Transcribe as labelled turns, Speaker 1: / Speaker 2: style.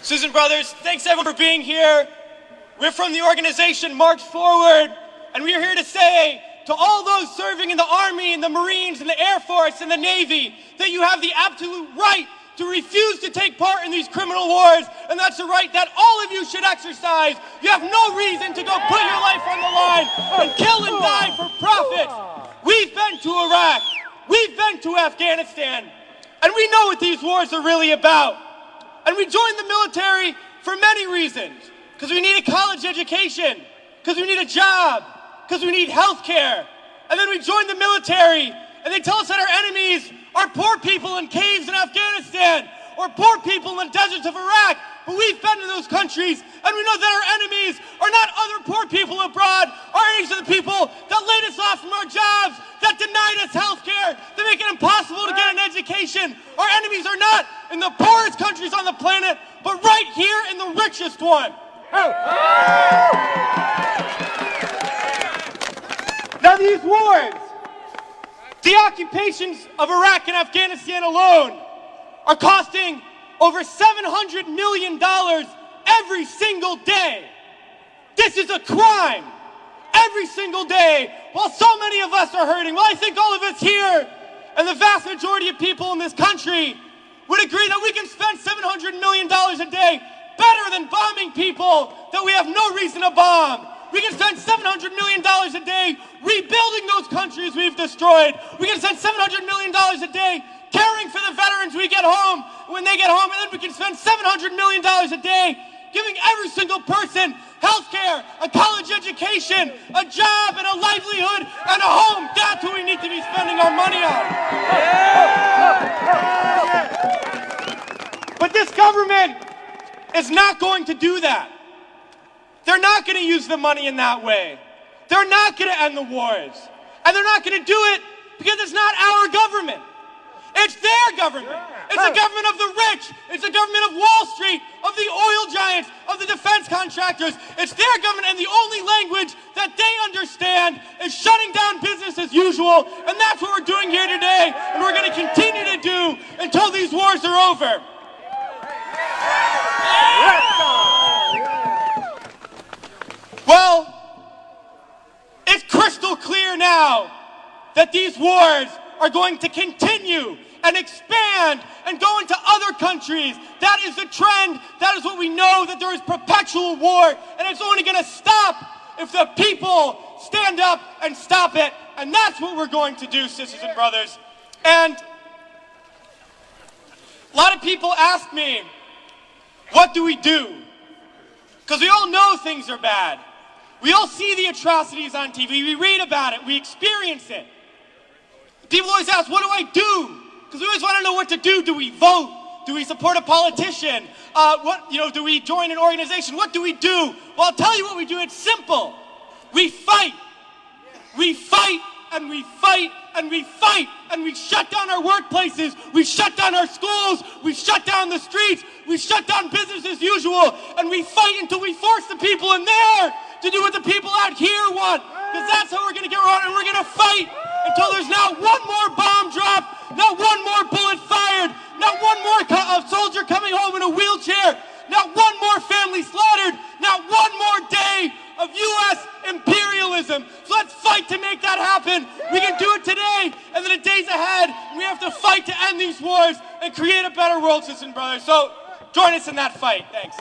Speaker 1: Susan Brothers, thanks everyone for being here. We're from the organization March Forward, and we're here to say to all those serving in the Army and the Marines and the Air Force and the Navy that you have the absolute right to refuse to take part in these criminal wars, and that's a right that all of you should exercise. You have no reason to go put your life on the line and kill and die for profit. We've been to Iraq, we've been to Afghanistan, and we know what these wars are really about. And we joined the military for many reasons. Because we need a college education, because we need a job, because we need health care. And then we joined the military, and they tell us that our enemies are poor people in caves in Afghanistan, or poor people in the deserts of Iraq. But we've been to those countries, and we know that our enemies are not other poor people abroad. Our enemies are the people that laid us off from our jobs, that denied us health care, that make it impossible to get an education. Our enemies are not in the poorest countries on the planet, but right here in the richest one. Now these wars, the occupations of Iraq and Afghanistan alone, are costing over $700 million every single day. This is a crime. Every single day, while so many of us are hurting. Well, I think all of us here, and the vast majority of people in this country, would agree that we can spend $700 million a day better than bombing people that we have no reason to bomb. We can spend $700 million a day rebuilding those countries we've destroyed. We can spend $700 million a day caring for the veterans we get home when they get home. And then we can spend $700 million a day giving every single person health care, a college education, a job, and a livelihood, and a home. That's what we need to be spending our money on. But this government is not going to do that. They're not going to use the money in that way. They're not going to end the wars. And they're not going to do it because it's not our government. It's their government. It's the government of the rich. It's the government of Wall Street, of the oil giants, of the defense contractors. It's their government, and the only language that they understand is shutting down business as usual. And that's what we're doing here today, and we're going to continue to do until these wars are over. Well, it's crystal clear now that these wars are going to continue and expand and go into other countries. That is the trend. That is what we know, that there is perpetual war, and it's only going to stop if the people stand up and stop it. And that's what we're going to do, sisters and brothers. And a lot of people ask me, what do we do? Because we all know things are bad. We all see the atrocities on TV. We read about it. We experience it. People always ask, what do I do? Because we always want to know what to do. Do we vote? Do we support a politician? Do we join an organization? What do we do? Well, I'll tell you what we do. It's simple. We fight. We fight and we fight and we fight, and we shut down our workplaces. We shut down our schools. We shut down the streets. We shut down business as usual, and we fight until we force the people in there to do what the people out here want, because that's how we're going to get around, and we're going to fight until there's not one more bomb drop, not one more bullet fired, not one more soldier coming home in a wheelchair, not one more family slaughtered, not one more day of U.S. imperialism. So let's fight to make that happen. We can do it today, and then the days ahead, we have to fight to end these wars and create a better world, sisters and brothers. So join us in that fight. Thanks.